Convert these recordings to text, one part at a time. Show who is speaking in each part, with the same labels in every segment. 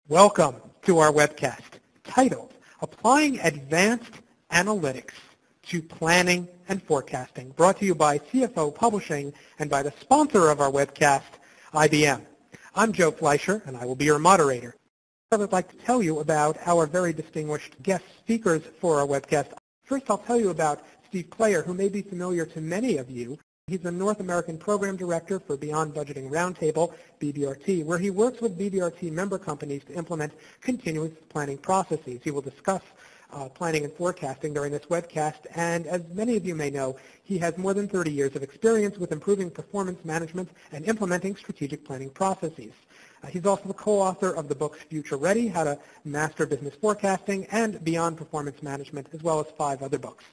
Speaker 1: Welcome to our webcast titled Applying Advanced Analytics to Planning and Forecasting, brought to you by CFO Publishing and by the sponsor of our webcast, IBM. I'm Joe Fleischer, and I will be your moderator. I would like to tell you about our very distinguished guest speakers for our webcast. First, I'll tell you about Steve Player, who may be familiar to many of you. He's the North American Program Director for Beyond Budgeting Roundtable, BBRT, where he works with BBRT member companies to implement continuous planning processes. He will discuss planning and forecasting during this webcast, and as many of you may know, he has more than 30 years of experience with improving performance management and implementing strategic planning processes. He's also the co-author of the books Future Ready, How to Master Business Forecasting, and Beyond Performance Management, as well as 5 other books.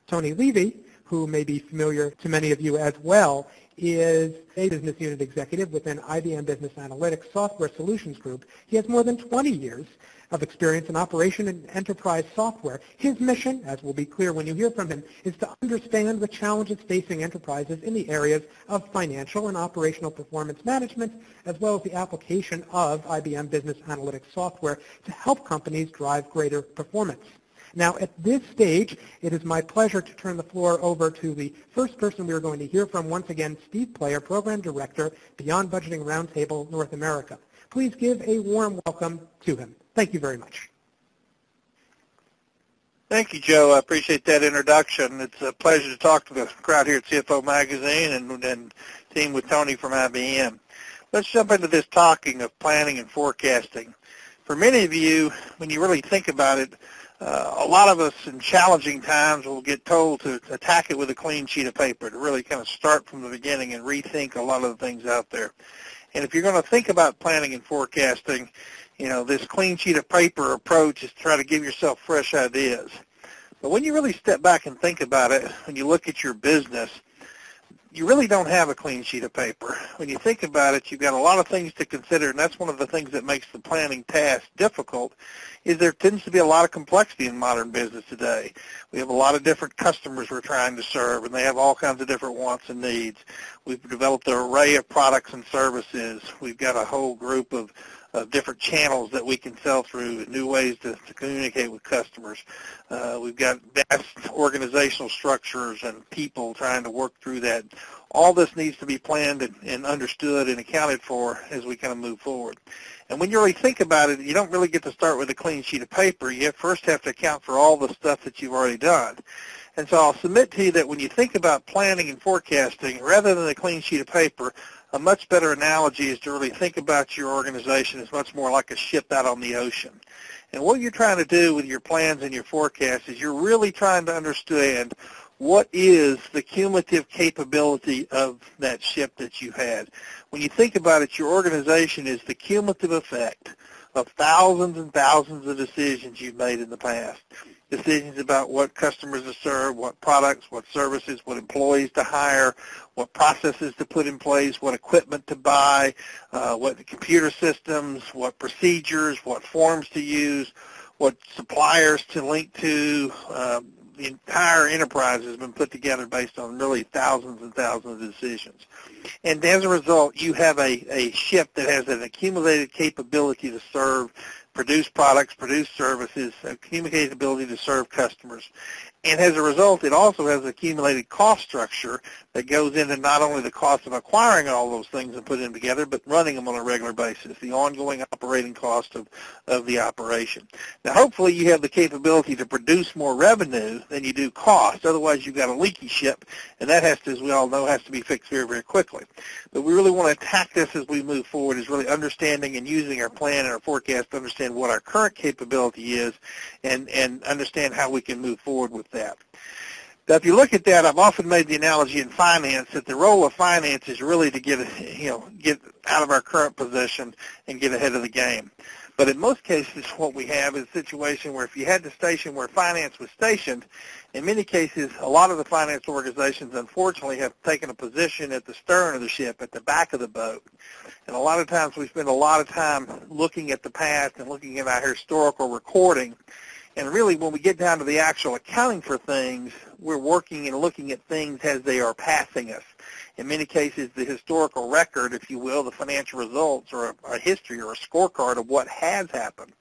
Speaker 1: Tony Levy, who may be familiar to many of you as well, is a business unit executive within IBM Business Analytics Software Solutions Group. He has more than 20 years of experience in operation and enterprise software. His mission, as will be clear when you hear from him, is to understand the challenges facing enterprises in the areas of financial and operational performance management, as well as the application of IBM Business Analytics software to help companies drive greater performance. Now, at this stage, it is my pleasure to turn the floor over to the first person we are going to hear from, once again, Steve Player, Program Director, Beyond Budgeting Roundtable, North America. Please give a warm welcome to him. Thank you very much.
Speaker 2: Thank you, Joe. I appreciate that introduction. It's a pleasure to talk to the crowd here at CFO Magazine and team with Tony from IBM. Let's jump into this talking of planning and forecasting. For many of you, when you really think about it, a lot of us in challenging times will get told to attack it with a clean sheet of paper, to really kind of start from the beginning and rethink a lot of the things out there. And if you're going to think about planning and forecasting, you know, this clean sheet of paper approach is to try to give yourself fresh ideas. But when you really step back and think about it, when you look at your business, you really don't have a clean sheet of paper. When you think about it, you've got a lot of things to consider, and that's one of the things that makes the planning task difficult, is there tends to be a lot of complexity in modern business today. We have a lot of different customers we're trying to serve, and they have all kinds of different wants and needs. We've developed an array of products and services. We've got a whole group of different channels that we can sell through, new ways to communicate with customers. We've got vast organizational structures and people trying to work through that. All this needs to be planned and understood and accounted for as we kind of move forward. And when you really think about it, you don't really get to start with a clean sheet of paper. You first have to account for all the stuff that you've already done. And so I'll submit to you that when you think about planning and forecasting, rather than a clean sheet of paper, a much better analogy is to really think about your organization as much more like a ship out on the ocean. And what you're trying to do with your plans and your forecasts is you're really trying to understand what is the cumulative capability of that ship that you had. When you think about it, your organization is the cumulative effect of thousands and thousands of decisions you've made in the past. Decisions about what customers to serve, what products, what services, what employees to hire, what processes to put in place, what equipment to buy, what computer systems, what procedures, what forms to use, what suppliers to link to. The entire enterprise has been put together based on really thousands and thousands of decisions. And as a result, you have a ship that has an accumulated capability to serve, produce products, produce services, accumulated ability to serve customers. And as a result, it also has an accumulated cost structure that goes into not only the cost of acquiring all those things and putting them together, but running them on a regular basis, the ongoing operating cost of the operation. Now, hopefully you have the capability to produce more revenue than you do cost. Otherwise, you've got a leaky ship, and that has to, as we all know, has to be fixed very, very quickly. But we really want to attack this as we move forward, is really understanding and using our plan and our forecast to understand what our current capability is and understand how we can move forward with that. Now, if you look at that, I've often made the analogy in finance that the role of finance is really to get out of our current position and get ahead of the game. But in most cases, what we have is a situation where if you had the station where finance was stationed, in many cases, a lot of the finance organizations, unfortunately, have taken a position at the stern of the ship, at the back of the boat. And a lot of times we spend a lot of time looking at the past and looking at our historical recording And really, when we get down to the actual accounting for things, we're working and looking at things as they are passing us. In many cases, the historical record, if you will, the financial results, or a history or a scorecard of what has happened.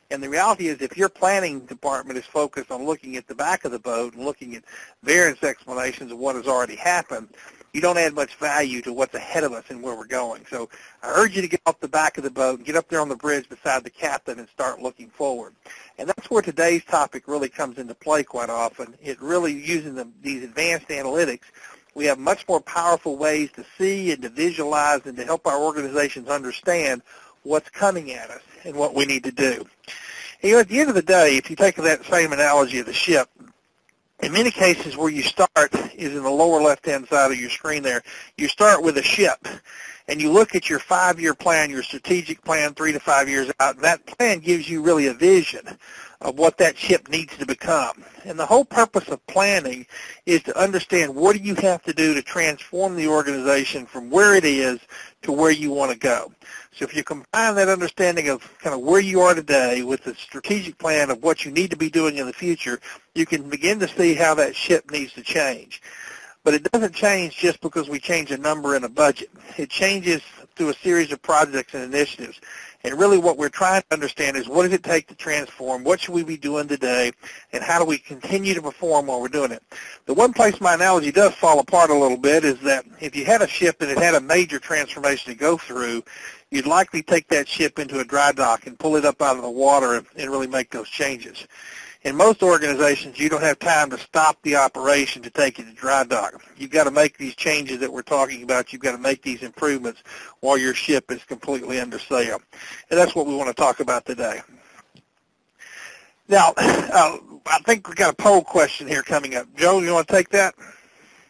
Speaker 2: And the reality is, if your planning department is focused on looking at the back of the boat and looking at variance explanations of what has already happened, you don't add much value to what's ahead of us and where we're going. So I urge you to get off the back of the boat and get up there on the bridge beside the captain and start looking forward. And that's where today's topic really comes into play quite often. It really, using these advanced analytics, we have much more powerful ways to see and to visualize and to help our organizations understand what's coming at us and what we need to do. And, at the end of the day, if you take that same analogy of the ship, in many cases where you start is in the lower left-hand side of your screen there. You start with a ship, and you look at your 5-year plan, your strategic plan 3 to 5 years out, and that plan gives you really a vision of what that ship needs to become. And the whole purpose of planning is to understand what do you have to do to transform the organization from where it is to where you want to go. So if you combine that understanding of kind of where you are today with the strategic plan of what you need to be doing in the future, you can begin to see how that ship needs to change. But it doesn't change just because we change a number in a budget. It changes through a series of projects and initiatives. And really what we're trying to understand is what does it take to transform, what should we be doing today, and how do we continue to perform while we're doing it. The one place my analogy does fall apart a little bit is that if you had a ship and it had a major transformation to go through, you'd likely take that ship into a dry dock and pull it up out of the water and really make those changes. In most organizations, you don't have time to stop the operation to take it to dry dock. You've got to make these changes that we're talking about. You've got to make these improvements while your ship is completely under sail. And that's what we want to talk about today. Now, I think we've got a poll question here coming up. Joe, you want to take that?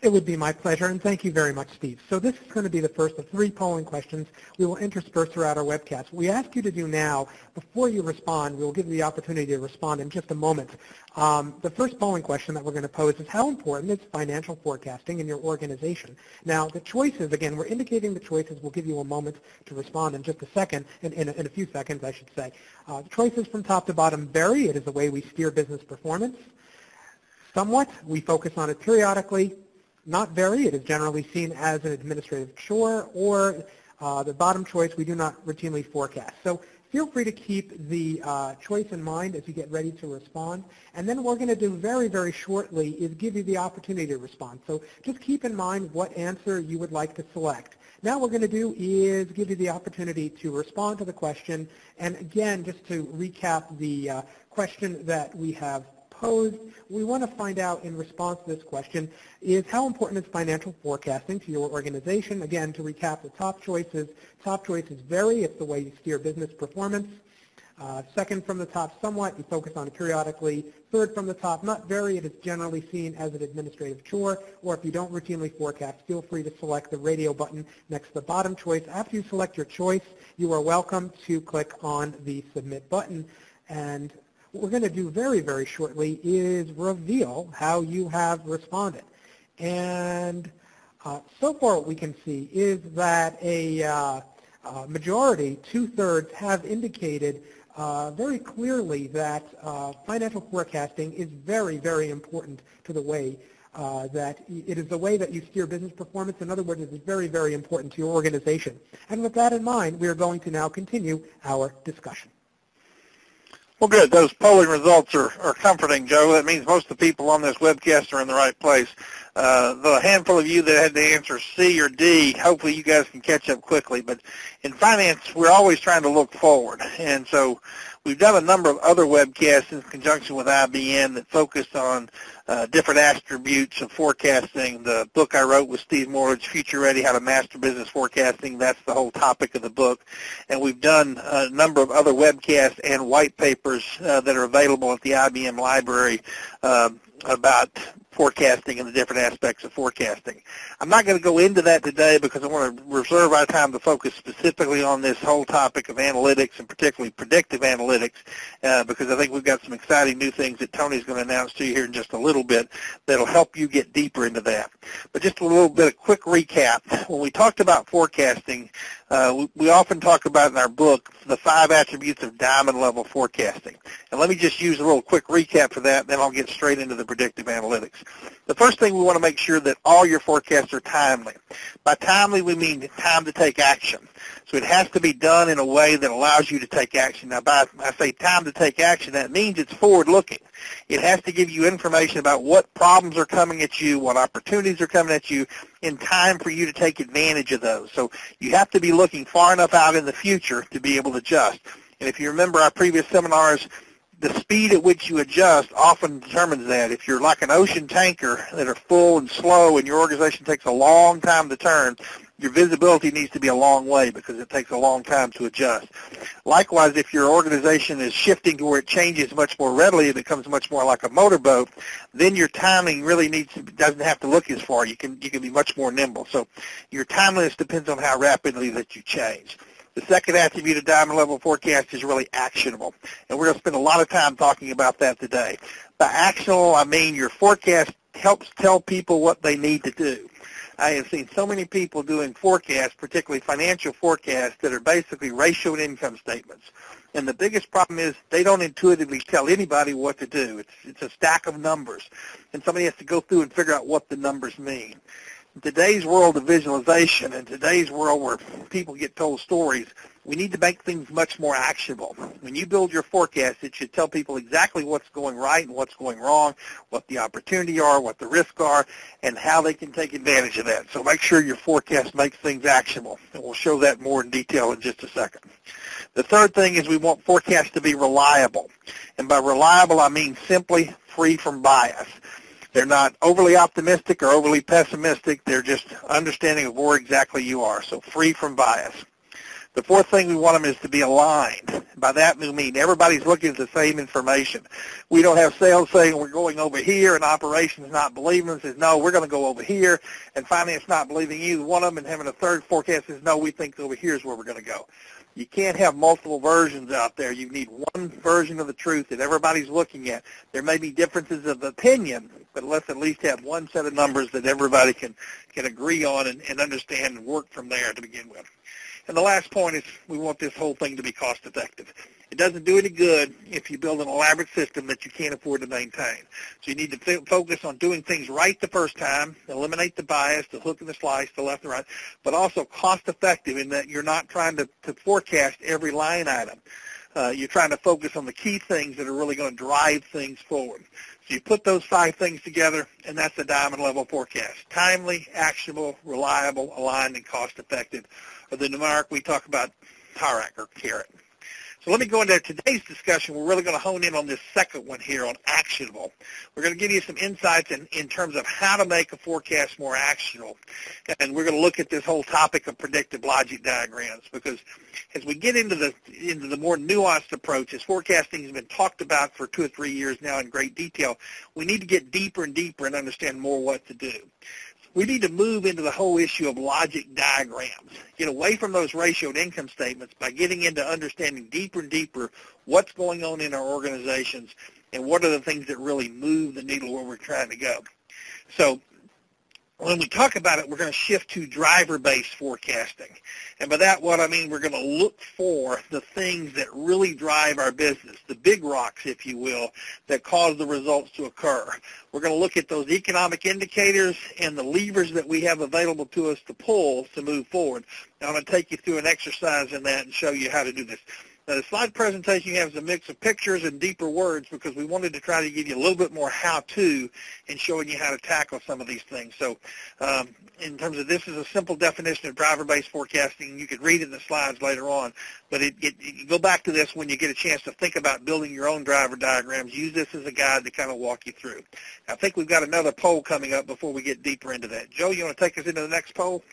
Speaker 1: It would be my pleasure, and thank you very much, Steve. So this is going to be the first of 3 polling questions we will intersperse throughout our webcast. What we ask you to do now, before you respond, we will give you the opportunity to respond in just a moment. The first polling question that we're going to pose is how important is financial forecasting in your organization? Now, the choices, again, we're indicating the choices. We'll give you a moment to respond in just a second, in a few seconds, I should say. The choices from top to bottom vary. It is the way we steer business performance. Somewhat, we focus on it periodically. Not very. It is generally seen as an administrative chore, or the bottom choice, we do not routinely forecast. So feel free to keep the choice in mind as you get ready to respond. And then what we're going to do very, very shortly is give you the opportunity to respond. So just keep in mind what answer you would like to select. Now what we're going to do is give you the opportunity to respond to the question. And again, just to recap the question that we have posed, we want to find out in response to this question is how important is financial forecasting to your organization? Again, to recap the top choices vary. It's the way you steer business performance. Second from the top, somewhat, you focus on it periodically. Third from the top, not very. It is generally seen as an administrative chore. Or if you don't routinely forecast, feel free to select the radio button next to the bottom choice. After you select your choice, you are welcome to click on the submit button. And what we're going to do very, very shortly is reveal how you have responded. And so far what we can see is that a majority, 2/3, have indicated very clearly that financial forecasting is very, very important to the way that it is the way that you steer business performance. In other words, it is very, very important to your organization. And with that in mind, we are going to now continue our discussion.
Speaker 2: Well, good. Those polling results are comforting, Joe. That means most of the people on this webcast are in the right place. The handful of you that had to answer C or D, hopefully you guys can catch up quickly. But in finance, we're always trying to look forward. And so we've done a number of other webcasts in conjunction with IBM that focused on different attributes of forecasting. The book I wrote with Steve Morridge, Future Ready, How to Master Business Forecasting, that's the whole topic of the book. And we've done a number of other webcasts and white papers that are available at the IBM library about forecasting and the different aspects of forecasting. I'm not going to go into that today because I want to reserve our time to focus specifically on this whole topic of analytics and particularly predictive analytics because I think we've got some exciting new things that Tony's going to announce to you here in just a little bit that'll help you get deeper into that. But just a little bit of quick recap. When we talked about forecasting, We often talk about in our book the 5 attributes of diamond level forecasting. And let me just use a little quick recap for that, then I'll get straight into the predictive analytics. The first thing we want to make sure that all your forecasts are timely. By timely, we mean time to take action. So it has to be done in a way that allows you to take action. Now, I say time to take action, that means it's forward-looking. It has to give you information about what problems are coming at you, what opportunities are coming at you, in time for you to take advantage of those. So you have to be looking far enough out in the future to be able to adjust. And if you remember our previous seminars, the speed at which you adjust often determines that. If you're like an ocean tanker that are full and slow and your organization takes a long time to turn, your visibility needs to be a long way because it takes a long time to adjust. Likewise, if your organization is shifting to where it changes much more readily, it becomes much more like a motorboat, then your timing really doesn't have to look as far. You can be much more nimble. So your timeliness depends on how rapidly that you change. The second attribute of diamond level forecast is really actionable, and we're going to spend a lot of time talking about that today. By actionable, I mean your forecast helps tell people what they need to do. I have seen so many people doing forecasts, particularly financial forecasts, that are basically ratioed income statements. And the biggest problem is they don't intuitively tell anybody what to do. It's a stack of numbers, and somebody has to go through and figure out what the numbers mean. In today's world of visualization, in today's world where people get told stories, we need to make things much more actionable. When you build your forecast, it should tell people exactly what's going right and what's going wrong, what the opportunity are, what the risks are, and how they can take advantage of that. So make sure your forecast makes things actionable, and we'll show that more in detail in just a second. The third thing is we want forecasts to be reliable. And by reliable, I mean simply free from bias. They're not overly optimistic or overly pessimistic. They're just understanding of where exactly you are, so free from bias. The fourth thing we want them is to be aligned. By that we mean everybody's looking at the same information. We don't have sales saying we're going over here and operations not believing us, says no, we're going to go over here, and finance not believing either one of them, and having a third forecast says no, we think over here is where we're going to go. You can't have multiple versions out there. You need one version of the truth that everybody's looking at. There may be differences of opinion, but let's at least have one set of numbers that everybody can agree on and understand and work from there to begin with. And the last point is we want this whole thing to be cost effective. It doesn't do any good if you build an elaborate system that you can't afford to maintain. So you need to focus on doing things right the first time, eliminate the bias, the hook and the slice, the left and right, but also cost effective in that you're not trying to forecast every line item. You're trying to focus on the key things that are really going to drive things forward. So you put those 5 things together, and that's the diamond level forecast. Timely, actionable, reliable, aligned, and cost effective. Or the numeric we talk about, TARAC or carrot. So let me go into today's discussion. We're really going to hone in on this second one here on actionable. We're going to give you some insights in terms of how to make a forecast more actionable. And we're going to look at this whole topic of predictive logic diagrams, because as we get into the more nuanced approach, as forecasting has been talked about for 2 or 3 years now in great detail, we need to get deeper and deeper and understand more what to do. We need to move into the whole issue of logic diagrams, get away from those ratioed income statements by getting into understanding deeper and deeper what's going on in our organizations and what are the things that really move the needle where we're trying to go. So when we talk about it, we're going to shift to driver-based forecasting. And by that, what I mean, we're going to look for the things that really drive our business, the big rocks, if you will, that cause the results to occur. We're going to look at those economic indicators and the levers that we have available to us to pull to move forward. Now, I'm going to take you through an exercise in that and show you how to do this. Now, the slide presentation you have is a mix of pictures and deeper words because we wanted to try to give you a little bit more how-to in showing you how to tackle some of these things. So in terms of this is a simple definition of driver-based forecasting. You could read it in the slides later on, but you go back to this when you get a chance to think about building your own driver diagrams. Use this as a guide to kind of walk you through. I think we've got another poll coming up before we get deeper into that. Joe, you want to take us into the next poll?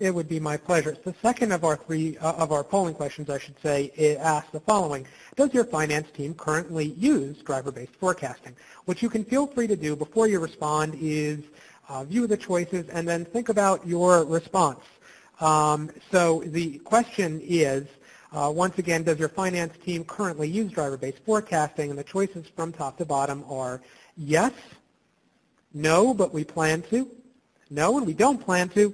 Speaker 1: It would be my pleasure. The second of our polling questions, I should say, it asks the following. Does your finance team currently use driver-based forecasting? What you can feel free to do before you respond is view the choices and then think about your response. So the question is, once again, does your finance team currently use driver-based forecasting? And the choices from top to bottom are yes, no, but we plan to, no, and we don't plan to,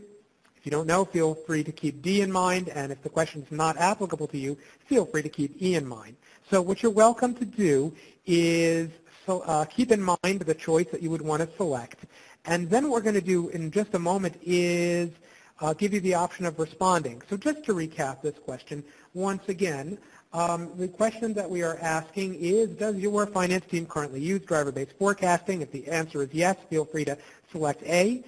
Speaker 1: If you don't know, feel free to keep D in mind, and if the question is not applicable to you, feel free to keep E in mind. So what you're welcome to do is keep in mind the choice that you would want to select. And then what we're going to do in just a moment is give you the option of responding. So just to recap this question, once again, the question that we are asking is, does your finance team currently use driver-based forecasting? If the answer is yes, feel free to select A.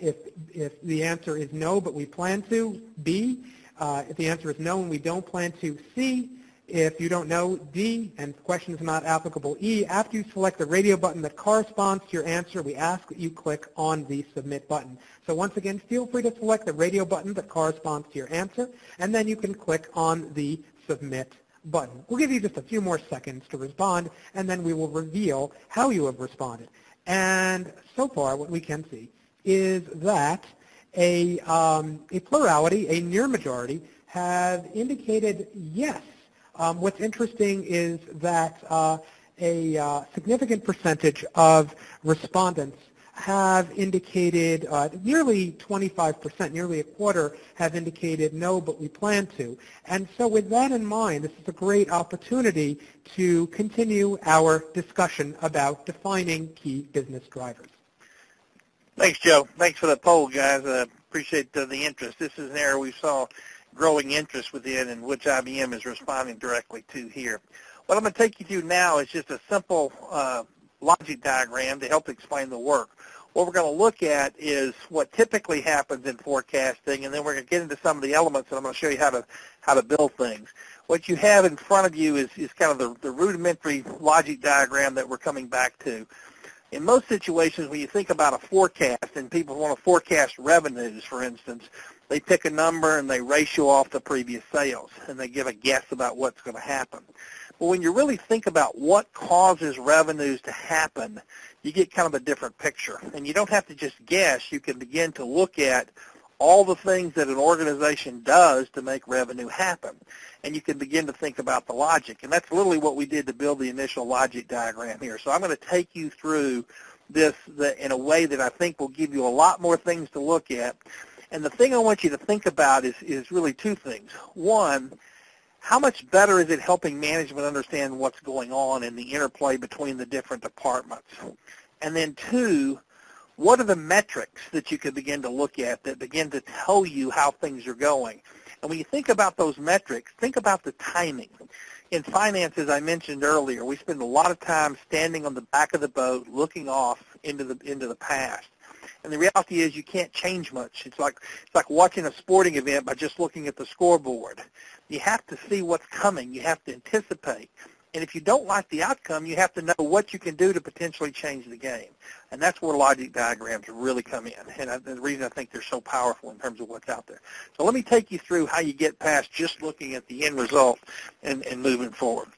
Speaker 1: If the answer is no, but we plan to, B. If the answer is no and we don't plan to, C. If you don't know, D, and the question is not applicable, E. After you select the radio button that corresponds to your answer, we ask that you click on the Submit button. So once again, feel free to select the radio button that corresponds to your answer, and then you can click on the Submit button. We'll give you just a few more seconds to respond, and then we will reveal how you have responded. And so far, what we can see is that a plurality, a near majority, have indicated yes. What's interesting is that a significant percentage of respondents have indicated, nearly 25%, nearly a quarter, have indicated no, but we plan to. And so with that in mind, this is a great opportunity to continue our discussion about defining key business drivers.
Speaker 2: Thanks, Joe. Thanks for the poll, guys. Appreciate the interest. This is an area we saw growing interest within and which IBM is responding directly to here. What I'm going to take you through now is just a simple logic diagram to help explain the work. What we're going to look at is what typically happens in forecasting, and then we're going to get into some of the elements, and I'm going to show you how to build things. What you have in front of you is kind of the rudimentary logic diagram that we're coming back to. In most situations, when you think about a forecast, and people want to forecast revenues, for instance, they pick a number and they ratio off the previous sales, and they give a guess about what's going to happen. But when you really think about what causes revenues to happen, you get kind of a different picture. And you don't have to just guess. You can begin to look at all the things that an organization does to make revenue happen. And you can begin to think about the logic. And that's literally what we did to build the initial logic diagram here. So I'm going to take you through this in a way that I think will give you a lot more things to look at. And the thing I want you to think about is really two things. One, how much better is it helping management understand what's going on in the interplay between the different departments? And then two, what are the metrics that you can begin to look at that begin to tell you how things are going? And when you think about those metrics, think about the timing. In finance, as I mentioned earlier, we spend a lot of time standing on the back of the boat looking off into the past. And the reality is you can't change much. It's like watching a sporting event by just looking at the scoreboard. You have to see what's coming. You have to anticipate. And if you don't like the outcome, you have to know what you can do to potentially change the game. And that's where logic diagrams really come in. And the reason I think they're so powerful in terms of what's out there. So let me take you through how you get past just looking at the end result and moving forward.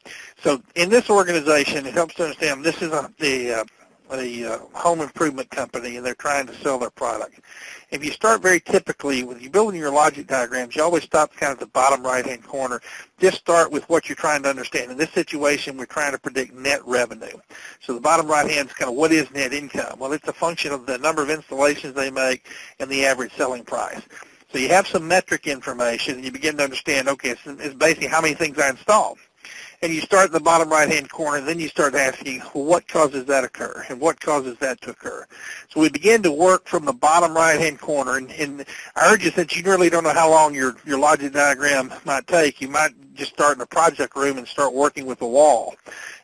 Speaker 2: So in this organization, it helps to understand this is a home improvement company, and they're trying to sell their product. If you start very typically, when you're building your logic diagrams, you always stop kind of the bottom right-hand corner. Just start with what you're trying to understand. In this situation, we're trying to predict net revenue. So the bottom right-hand is kind of what is net income? Well, it's a function of the number of installations they make and the average selling price. So you have some metric information, and you begin to understand, okay, it's basically how many things I installed. And you start in the bottom right-hand corner, and then you start asking, well, what causes that occur, and what causes that to occur? So we begin to work from the bottom right-hand corner, and I urge you, since you really don't know how long your logic diagram might take, you might just start in a project room and start working with the wall,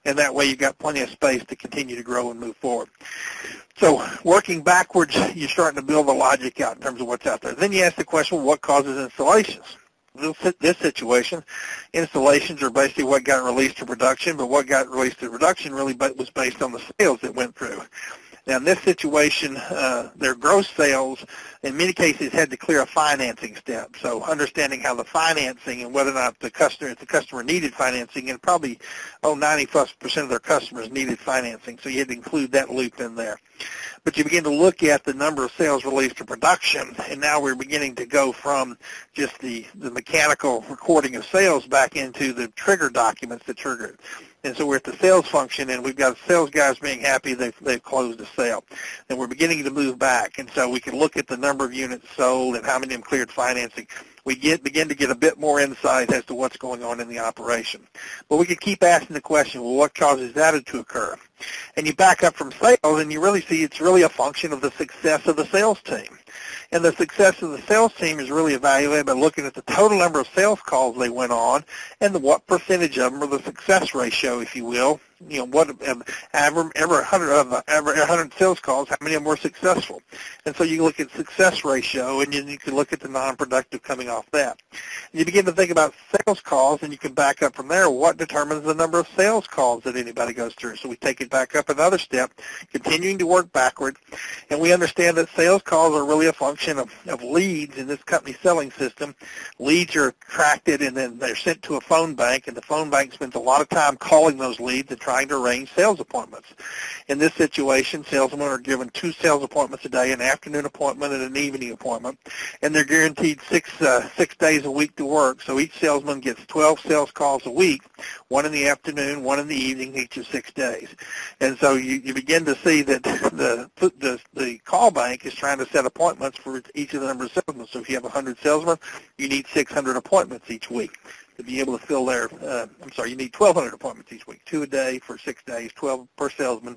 Speaker 2: and that way you've got plenty of space to continue to grow and move forward. So working backwards, you're starting to build the logic out in terms of what's out there. Then you ask the question, well, what causes installations? This situation, installations are basically what got released to production, but what got released to production really was based on the sales that went through. Now, in this situation, their gross sales, in many cases, had to clear a financing step. So understanding how the financing and whether or not if the customer needed financing, and probably 90+% of their customers needed financing, so you had to include that loop in there. But you begin to look at the number of sales released to production, and now we're beginning to go from just the mechanical recording of sales back into the trigger documents that trigger it. And so we're at the sales function, and we've got sales guys being happy they've closed the sale. And we're beginning to move back, and so we can look at the number of units sold and how many of them cleared financing. We begin to get a bit more insight as to what's going on in the operation. But we could keep asking the question, well, what causes that to occur? And you back up from sales, and you really see it's really a function of the success of the sales team. And the success of the sales team is really evaluated by looking at the total number of sales calls they went on and what percentage of them, or the success ratio, if you will. You know, what every 100 sales calls, how many of them were successful? And so you look at success ratio, and you can look at the non-productive coming off that. And you begin to think about sales calls, and you can back up from there. What determines the number of sales calls that anybody goes through? So we take it back up another step, continuing to work backward, and we understand that sales calls are really a function of leads in this company selling system. Leads are attracted, and then they're sent to a phone bank, and the phone bank spends a lot of time calling those leads and trying to arrange sales appointments. In this situation, salesmen are given 2 sales appointments a day, an afternoon appointment and an evening appointment, and they're guaranteed 6 days a week to work. So each salesman gets 12 sales calls a week, 1 in the afternoon, 1 in the evening, each of 6 days. And so you begin to see that the call bank is trying to set appointments for each of the number of salesmen. So if you have 100 salesmen, you need 600 appointments each week to be able to fill their, you need 1,200 appointments each week, 2 a day for 6 days, 12 per salesman,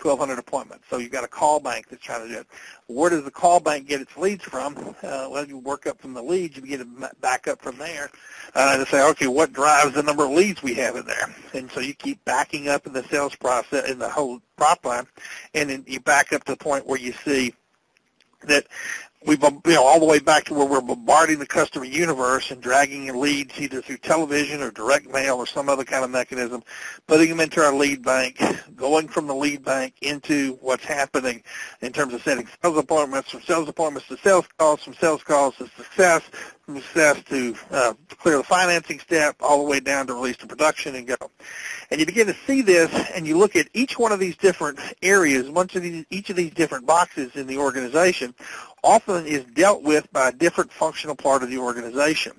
Speaker 2: 1,200 appointments. So you've got a call bank that's trying to do it. Where does the call bank get its leads from? Well, you work up from the leads, you begin to back up from there to say, okay, what drives the number of leads we have in there? And so you keep backing up in the sales process, in the whole prop line, and then you back up to the point where you see that we've, all the way back to where we're bombarding the customer universe and dragging in leads either through television or direct mail or some other kind of mechanism, putting them into our lead bank, going from the lead bank into what's happening in terms of setting sales appointments, from sales appointments to sales calls, from sales calls to success, from success to clear the financing step, all the way down to release to production and go. And you begin to see this, and you look at each one of these different areas, each of these different boxes in the organization often is dealt with by a different functional part of the organization.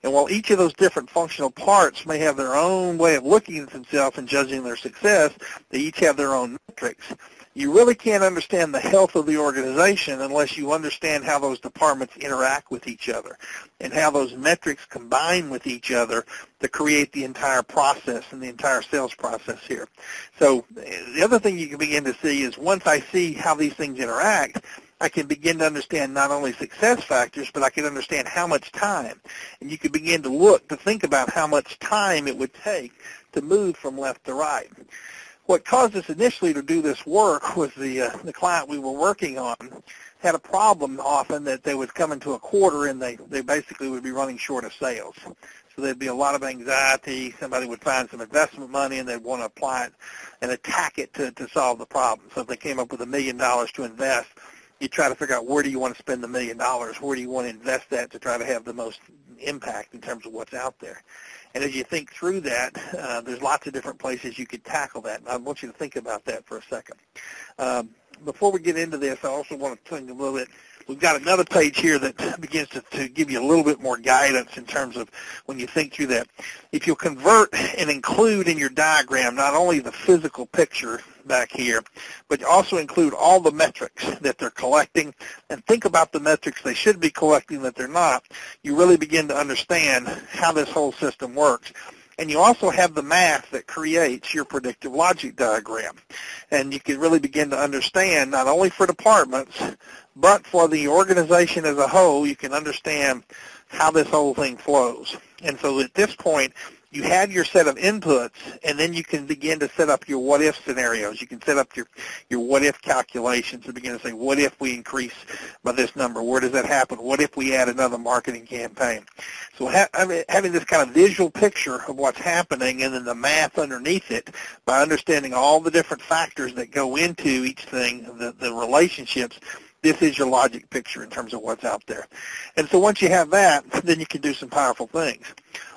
Speaker 2: And while each of those different functional parts may have their own way of looking at themselves and judging their success, they each have their own metrics. You really can't understand the health of the organization unless you understand how those departments interact with each other and how those metrics combine with each other to create the entire process and the entire sales process here. So the other thing you can begin to see is once I see how these things interact, I can begin to understand not only success factors, but I can understand how much time. And you can begin to think about how much time it would take to move from left to right. What caused us initially to do this work was the client we were working on had a problem often that they would come into a quarter and they basically would be running short of sales. So there'd be a lot of anxiety. Somebody would find some investment money and they'd want to apply it and attack it to solve the problem. So if they came up with $1 million to invest, you try to figure out where do you want to spend the $1 million, where do you want to invest that to try to have the most impact in terms of what's out there. And as you think through that, there's lots of different places you could tackle that. And I want you to think about that for a second. Before we get into this, I also want to tell you a little bit. We've got another page here that begins to give you a little bit more guidance in terms of when you think through that. If you'll convert and include in your diagram not only the physical picture back here, but also include all the metrics that they're collecting and think about the metrics they should be collecting that they're not, you really begin to understand how this whole system works. And you also have the math that creates your predictive logic diagram. And you can really begin to understand, not only for departments, but for the organization as a whole, you can understand how this whole thing flows. And so at this point, you have your set of inputs, and then you can begin to set up your what-if scenarios. You can set up your what-if calculations and begin to say, what if we increase by this number? Where does that happen? What if we add another marketing campaign? So having this kind of visual picture of what's happening and then the math underneath it by understanding all the different factors that go into each thing, the relationships, this is your logic picture in terms of what's out there. And so once you have that, then you can do some powerful things.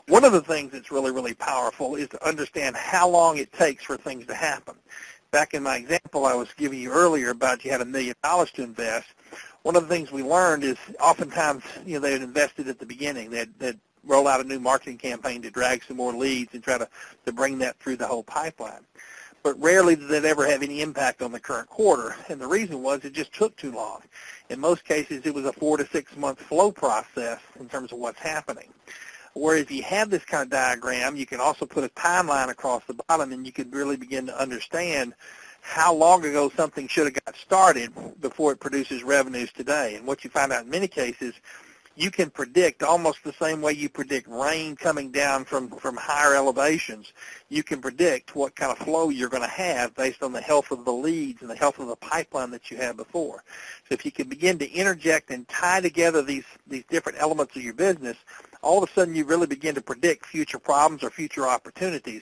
Speaker 2: One of the things that's really, really powerful is to understand how long it takes for things to happen. Back in my example I was giving you earlier about you had $1 million to invest, one of the things we learned is oftentimes, they had invested at the beginning. They'd roll out a new marketing campaign to drag some more leads and try to bring that through the whole pipeline. But rarely did that ever have any impact on the current quarter. And the reason was it just took too long. In most cases, it was a 4 to 6 month flow process in terms of what's happening. Whereas if you have this kind of diagram, you can also put a timeline across the bottom, and you can really begin to understand how long ago something should have got started before it produces revenues today. And what you find out in many cases, you can predict almost the same way you predict rain coming down from higher elevations. You can predict what kind of flow you're going to have based on the health of the leads and the health of the pipeline that you had before. So if you can begin to interject and tie together these different elements of your business, all of a sudden you really begin to predict future problems or future opportunities.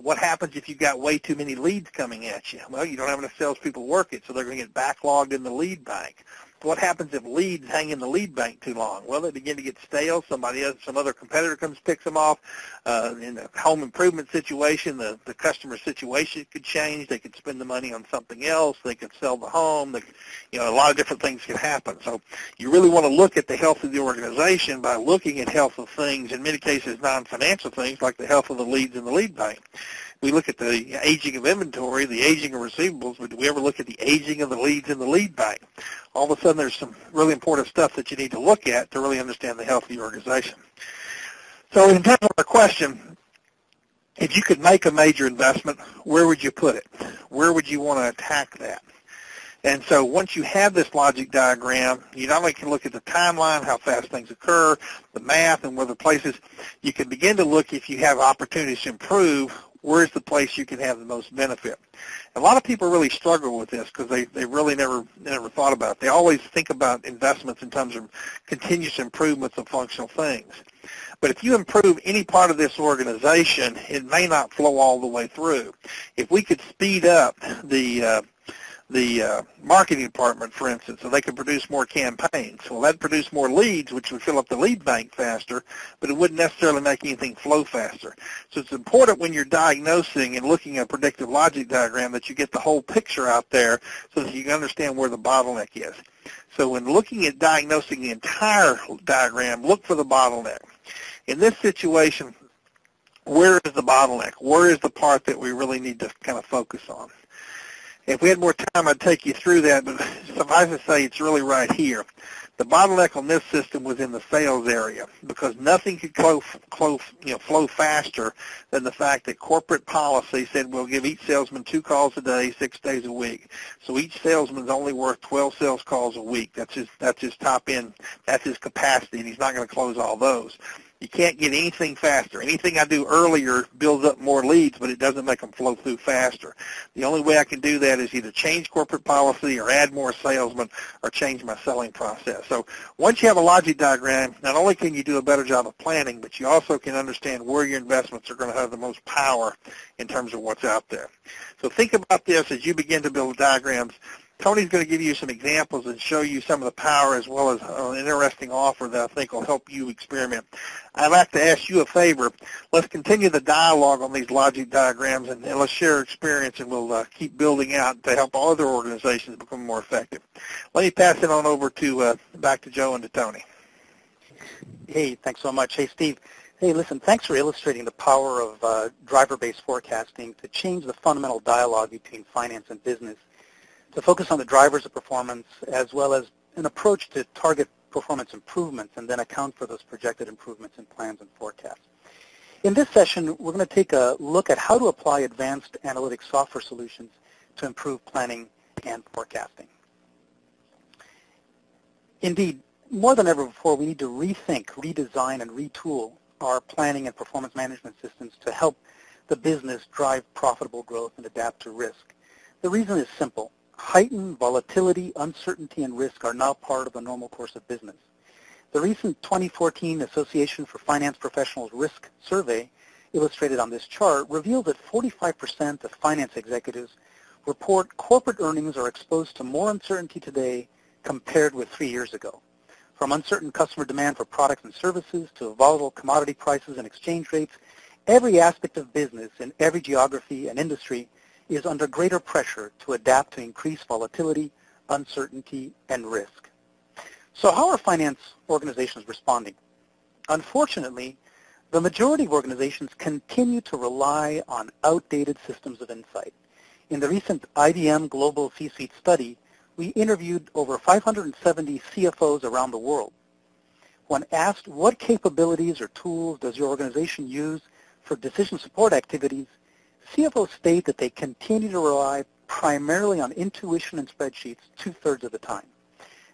Speaker 2: What happens if you've got way too many leads coming at you? Well, you don't have enough salespeople work it, so they're going to get backlogged in the lead bank. What happens if leads hang in the lead bank too long? Well, they begin to get stale. Some other competitor comes, picks them off. In a home improvement situation, the customer situation could change. They could spend the money on something else. They could sell the home. A lot of different things can happen. So you really want to look at the health of the organization by looking at health of things, in many cases non-financial things like the health of the leads in the lead bank. We look at the aging of inventory, the aging of receivables, but do we ever look at the aging of the leads in the lead bank? All of a sudden there's some really important stuff that you need to look at to really understand the health of the organization. So in terms of our question, if you could make a major investment, where would you put it? Where would you want to attack that? And so once you have this logic diagram, you not only can look at the timeline, how fast things occur, the math, and where the places, you can begin to look if you have opportunities to improve, where's the place you can have the most benefit. A lot of people really struggle with this because they really never thought about it. They always think about investments in terms of continuous improvements of functional things. But if you improve any part of this organization, it may not flow all the way through. If we could speed up the marketing department, for instance, so they could produce more campaigns. Well, that'd produce more leads, which would fill up the lead bank faster, but it wouldn't necessarily make anything flow faster. So it's important when you're diagnosing and looking at a predictive logic diagram that you get the whole picture out there so that you can understand where the bottleneck is. So when looking at diagnosing the entire diagram, look for the bottleneck. In this situation, where is the bottleneck? Where is the part that we really need to kind of focus on? If we had more time, I'd take you through that, but suffice to say, it's really right here. The bottleneck on this system was in the sales area because nothing could flow faster than the fact that corporate policy said we'll give each salesman 2 calls a day, 6 days a week. So each salesman's only worth 12 sales calls a week. That's his top end. That's his capacity, and he's not going to close all those. You can't get anything faster. Anything I do earlier builds up more leads, but it doesn't make them flow through faster. The only way I can do that is either change corporate policy or add more salesmen or change my selling process. So once you have a logic diagram, not only can you do a better job of planning, but you also can understand where your investments are going to have the most power in terms of what's out there. So think about this as you begin to build diagrams. Tony's going to give you some examples and show you some of the power as well as an interesting offer that I think will help you experiment. I'd like to ask you a favor. Let's continue the dialogue on these logic diagrams and let's share experience, and we'll keep building out to help other organizations become more effective. Let me pass it on over to back to Joe and to Tony.
Speaker 3: Hey, thanks so much. Hey, Steve. Hey, listen, thanks for illustrating the power of driver-based forecasting to change the fundamental dialogue between finance and business, to focus on the drivers of performance as well as an approach to target performance improvements and then account for those projected improvements in plans and forecasts. In this session, we're going to take a look at how to apply advanced analytic software solutions to improve planning and forecasting. Indeed, more than ever before, we need to rethink, redesign, and retool our planning and performance management systems to help the business drive profitable growth and adapt to risk. The reason is simple. Heightened volatility, uncertainty, and risk are now part of the normal course of business. The recent 2014 Association for Finance Professionals Risk Survey, illustrated on this chart, revealed that 45% of finance executives report corporate earnings are exposed to more uncertainty today compared with 3 years ago. From uncertain customer demand for products and services to volatile commodity prices and exchange rates, every aspect of business in every geography and industry is under greater pressure to adapt to increased volatility, uncertainty, and risk. So how are finance organizations responding? Unfortunately, the majority of organizations continue to rely on outdated systems of insight. In the recent IBM Global C-Suite study, we interviewed over 570 CFOs around the world. When asked what capabilities or tools does your organization use for decision support activities, CFOs state that they continue to rely primarily on intuition and spreadsheets 2/3 of the time.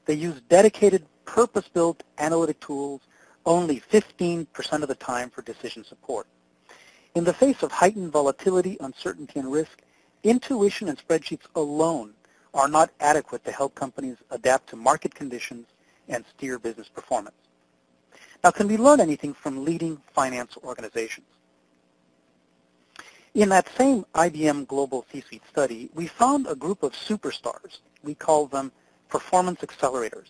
Speaker 3: They use dedicated, purpose-built analytic tools only 15% of the time for decision support. In the face of heightened volatility, uncertainty, and risk, intuition and spreadsheets alone are not adequate to help companies adapt to market conditions and steer business performance. Now, can we learn anything from leading finance organizations? In that same IBM Global C-Suite study, we found a group of superstars, we call them performance accelerators,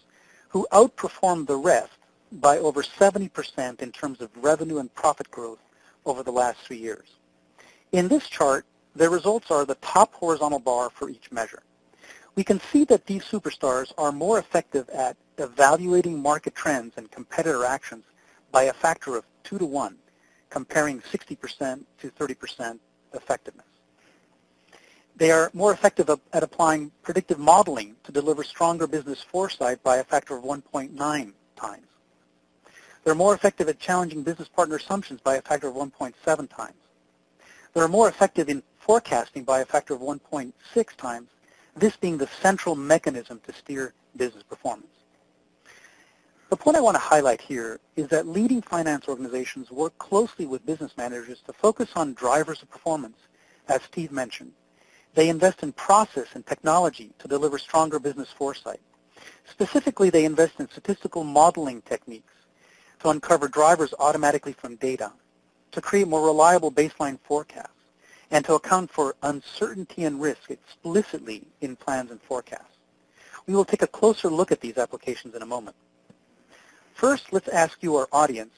Speaker 3: who outperformed the rest by over 70% in terms of revenue and profit growth over the last 3 years. In this chart, the results are the top horizontal bar for each measure. We can see that these superstars are more effective at evaluating market trends and competitor actions by a factor of 2 to 1, comparing 60% to 30% effectiveness. They are more effective at applying predictive modeling to deliver stronger business foresight by a factor of 1.9 times. They're more effective at challenging business partner assumptions by a factor of 1.7 times. They're more effective in forecasting by a factor of 1.6 times, this being the central mechanism to steer business performance. The point I want to highlight here is that leading finance organizations work closely with business managers to focus on drivers of performance, as Steve mentioned. They invest in process and technology to deliver stronger business foresight. Specifically, they invest in statistical modeling techniques to uncover drivers automatically from data, to create more reliable baseline forecasts, and to account for uncertainty and risk explicitly in plans and forecasts. We will take a closer look at these applications in a moment. First, let's ask you, our audience,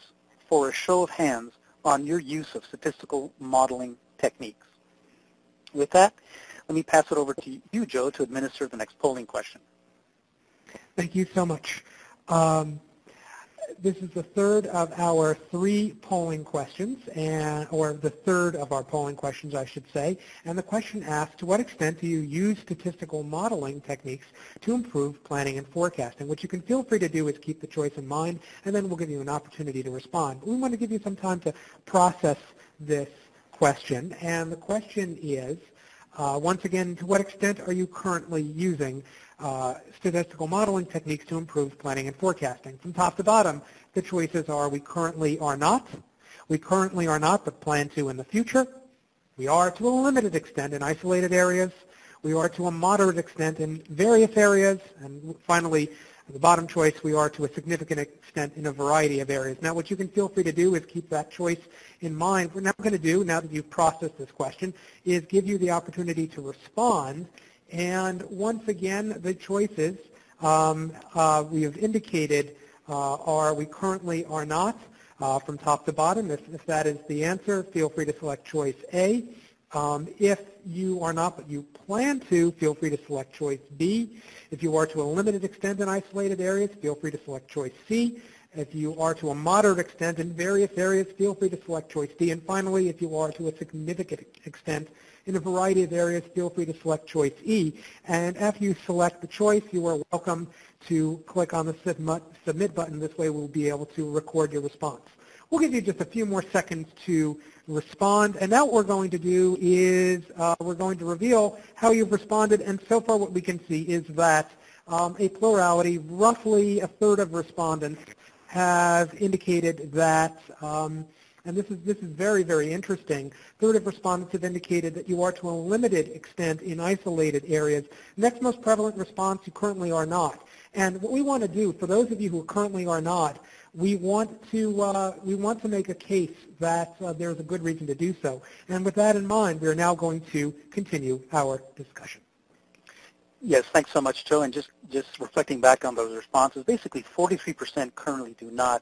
Speaker 3: for a show of hands on your use of statistical modeling techniques. With that, let me pass it over to you, Joe, to administer the next polling question.
Speaker 1: Thank you so much. This is the third of our 3 polling questions, or the third of our polling questions, I should say. And the question asks, to what extent do you use statistical modeling techniques to improve planning and forecasting? What you can feel free to do is keep the choice in mind, and then we'll give you an opportunity to respond. We want to give you some time to process this question. And the question is, once again, to what extent are you currently using statistical modeling techniques to improve planning and forecasting? From top to bottom, the choices are: we currently are not, but plan to in the future, we are to a limited extent in isolated areas, we are to a moderate extent in various areas, and finally, the bottom choice, we are to a significant extent in a variety of areas. Now, what you can feel free to do is keep that choice in mind. What we're now going to do, now that you've processed this question, is give you the opportunity to respond. And once again, the choices we have indicated are we currently are not, from top to bottom. If that is the answer, feel free to select choice A. If you are not, but you plan to, feel free to select choice B. If you are to a limited extent in isolated areas, feel free to select choice C. If you are to a moderate extent in various areas, feel free to select choice D. And finally, if you are to a significant extent in a variety of areas, feel free to select choice E. And after you select the choice, you are welcome to click on the submit button. This way we'll be able to record your response. We'll give you just a few more seconds to respond. And now what we're going to do is we're going to reveal how you've responded. And so far what we can see is that a plurality, roughly a third of respondents, have indicated that, and this is very, very interesting, a third of respondents have indicated that you are to a limited extent in isolated areas. Next most prevalent response, you currently are not. And what we want to do, for those of you who currently are not, we want to make a case that there's a good reason to do so. And with that in mind, we are now going to continue our discussion.
Speaker 3: Yes, thanks so much, Joe. And just reflecting back on those responses, basically 43% currently do not,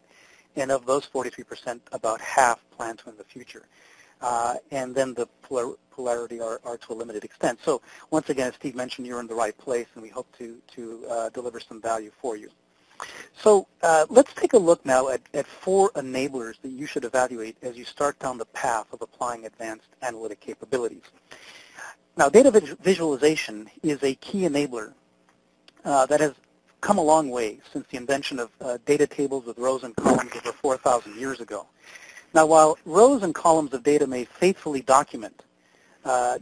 Speaker 3: and of those 43%, about half plan to in the future. and then the polarity are to a limited extent. So once again, as Steve mentioned, you're in the right place, and we hope to deliver some value for you. So let's take a look now at 4 enablers that you should evaluate as you start down the path of applying advanced analytic capabilities. Now, data visualization is a key enabler that has come a long way since the invention of data tables with rows and columns over 4,000 years ago. Now, while rows and columns of data may faithfully document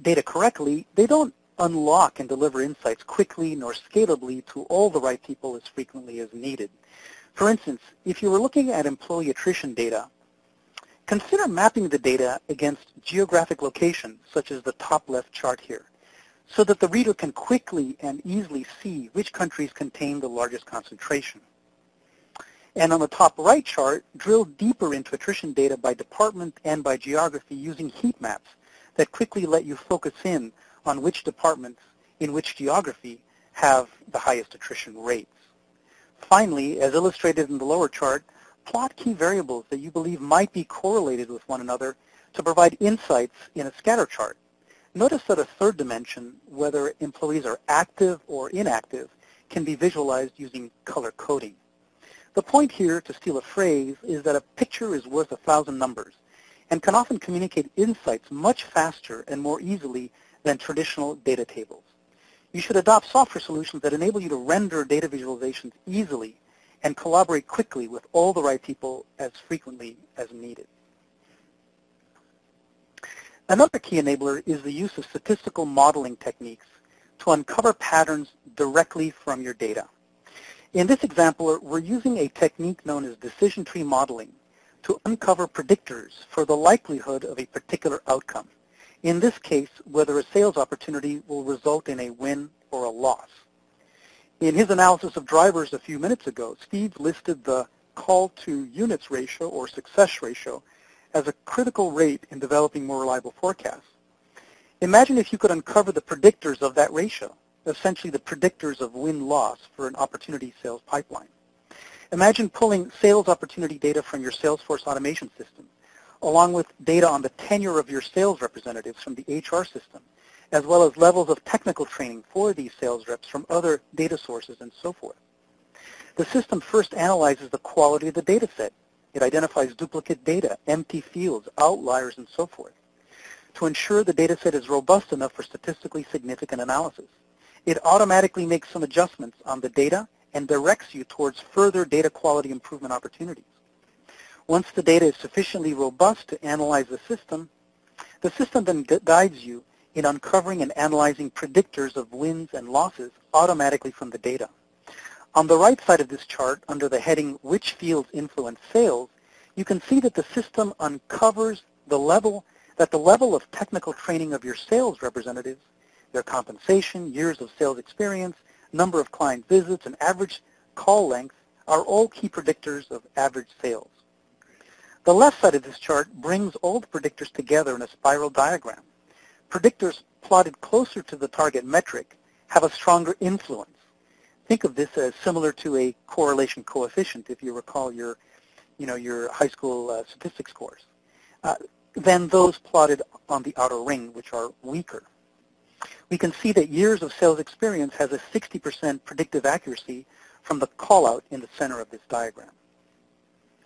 Speaker 3: data correctly, they don't unlock and deliver insights quickly nor scalably to all the right people as frequently as needed. For instance, if you were looking at employee attrition data, consider mapping the data against geographic locations, such as the top left chart here, so that the reader can quickly and easily see which countries contain the largest concentration. And on the top right chart, drill deeper into attrition data by department and by geography using heat maps that quickly let you focus in on which departments in which geography have the highest attrition rates. Finally, as illustrated in the lower chart, plot key variables that you believe might be correlated with one another to provide insights in a scatter chart. Notice that a third dimension, whether employees are active or inactive, can be visualized using color coding. The point here, to steal a phrase, is that a picture is worth 1,000 numbers and can often communicate insights much faster and more easily than traditional data tables. You should adopt software solutions that enable you to render data visualizations easily and collaborate quickly with all the right people as frequently as needed. Another key enabler is the use of statistical modeling techniques to uncover patterns directly from your data. In this example, we're using a technique known as decision tree modeling to uncover predictors for the likelihood of a particular outcome. In this case, whether a sales opportunity will result in a win or a loss. In his analysis of drivers a few minutes ago, Steve listed the call to units ratio or success ratio as a critical rate in developing more reliable forecasts. Imagine if you could uncover the predictors of that ratio, essentially the predictors of win-loss for an opportunity sales pipeline. Imagine pulling sales opportunity data from your Salesforce automation system, along with data on the tenure of your sales representatives from the HR system, as well as levels of technical training for these sales reps from other data sources and so forth. The system first analyzes the quality of the data set. It identifies duplicate data, empty fields, outliers, and so forth, to ensure the data set is robust enough for statistically significant analysis. It automatically makes some adjustments on the data and directs you towards further data quality improvement opportunities. Once the data is sufficiently robust to analyze the system then guides you in uncovering and analyzing predictors of wins and losses automatically from the data. On the right side of this chart, under the heading Which Fields Influence Sales, you can see that the system uncovers the level of technical training of your sales representatives, their compensation, years of sales experience, number of client visits, and average call length are all key predictors of average sales. The left side of this chart brings all the predictors together in a spiral diagram. Predictors plotted closer to the target metric have a stronger influence. Think of this as similar to a correlation coefficient, if you recall your high school statistics course, than those plotted on the outer ring, which are weaker. We can see that years of sales experience has a 60% predictive accuracy from the call-out in the center of this diagram.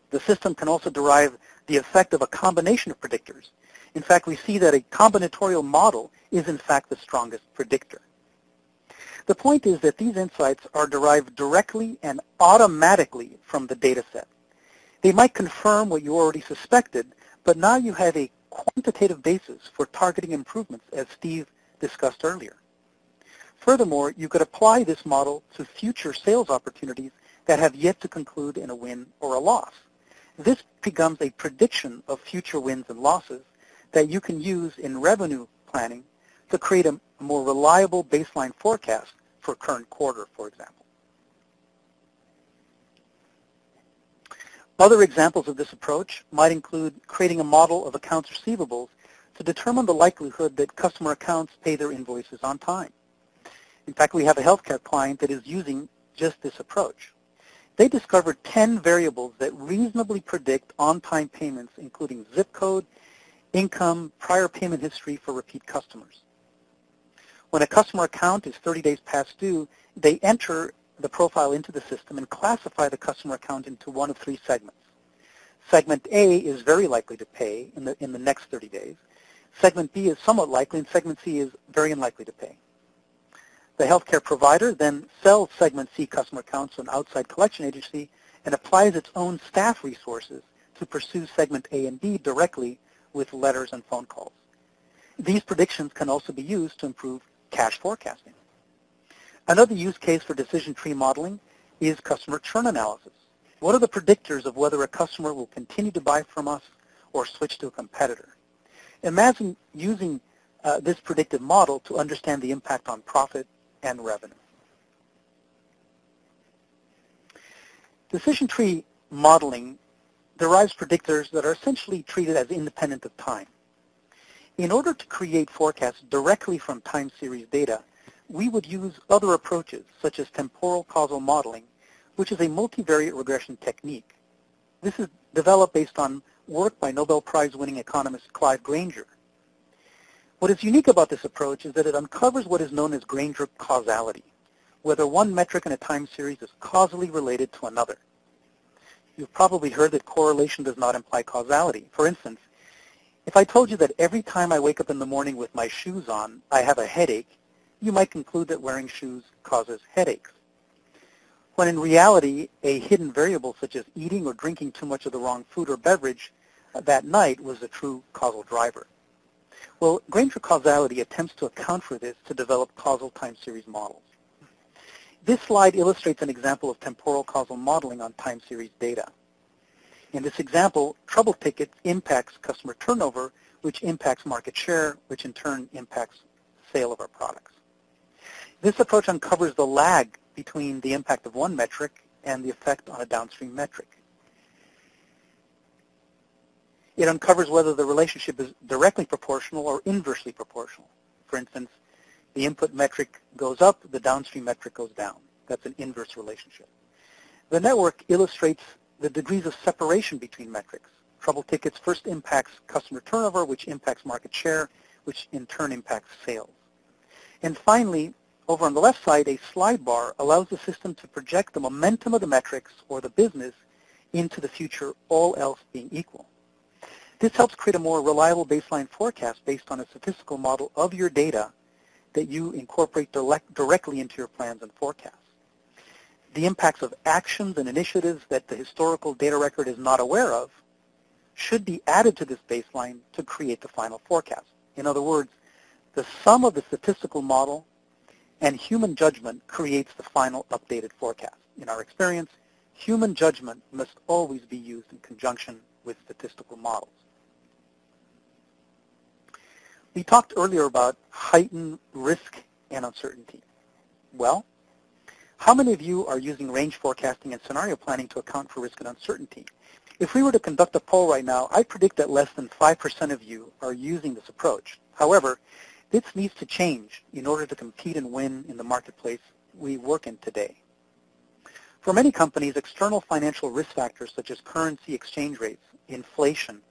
Speaker 3: The system can also derive the effect of a combination of predictors. In fact, we see that a combinatorial model is in fact the strongest predictor. The point is that these insights are derived directly and automatically from the data set. They might confirm what you already suspected, but now you have a quantitative basis for targeting improvements, as Steve discussed earlier. Furthermore, you could apply this model to future sales opportunities that have yet to conclude in a win or a loss. This becomes a prediction of future wins and losses that you can use in revenue planning to create a more reliable baseline forecast for current quarter, for example. Other examples of this approach might include creating a model of accounts receivables to determine the likelihood that customer accounts pay their invoices on time. In fact, we have a healthcare client that is using just this approach. They discovered 10 variables that reasonably predict on-time payments, including zip code, income, prior payment history for repeat customers. When a customer account is 30 days past due, they enter the profile into the system and classify the customer account into one of three segments. Segment A is very likely to pay in the next 30 days. Segment B is somewhat likely, and Segment C is very unlikely to pay. The healthcare provider then sells Segment C customer accounts to an outside collection agency and applies its own staff resources to pursue Segment A and B directly with letters and phone calls. These predictions can also be used to improve cash forecasting. Another use case for decision tree modeling is customer churn analysis. What are the predictors of whether a customer will continue to buy from us or switch to a competitor? Imagine using this predictive model to understand the impact on profit and revenue. Decision tree modeling derives predictors that are essentially treated as independent of time. In order to create forecasts directly from time series data, we would use other approaches, such as temporal causal modeling, which is a multivariate regression technique. This is developed based on work by Nobel Prize-winning economist Clive Granger. What is unique about this approach is that it uncovers what is known as Granger causality, whether one metric in a time series is causally related to another. You've probably heard that correlation does not imply causality. For instance, if I told you that every time I wake up in the morning with my shoes on, I have a headache, you might conclude that wearing shoes causes headaches. When in reality, a hidden variable such as eating or drinking too much of the wrong food or beverage that night was the true causal driver. Well, Granger causality attempts to account for this to develop causal time series models. This slide illustrates an example of temporal causal modeling on time series data. In this example, trouble ticket impacts customer turnover, which impacts market share, which in turn impacts sale of our products. This approach uncovers the lag between the impact of one metric and the effect on a downstream metric. It uncovers whether the relationship is directly proportional or inversely proportional. For instance, the input metric goes up, the downstream metric goes down. That's an inverse relationship. The network illustrates the degrees of separation between metrics. Trouble tickets first impacts customer turnover, which impacts market share, which in turn impacts sales. And finally, over on the left side, a slide bar allows the system to project the momentum of the metrics or the business into the future, all else being equal. This helps create a more reliable baseline forecast based on a statistical model of your data that you incorporate directly into your plans and forecasts. The impacts of actions and initiatives that the historical data record is not aware of should be added to this baseline to create the final forecast. In other words, the sum of the statistical model and human judgment creates the final updated forecast. In our experience, human judgment must always be used in conjunction with statistical models. We talked earlier about heightened risk and uncertainty. Well, how many of you are using range forecasting and scenario planning to account for risk and uncertainty? If we were to conduct a poll right now, I predict that less than 5% of you are using this approach. However, this needs to change in order to compete and win in the marketplace we work in today. For many companies, external financial risk factors such as currency exchange rates, inflation,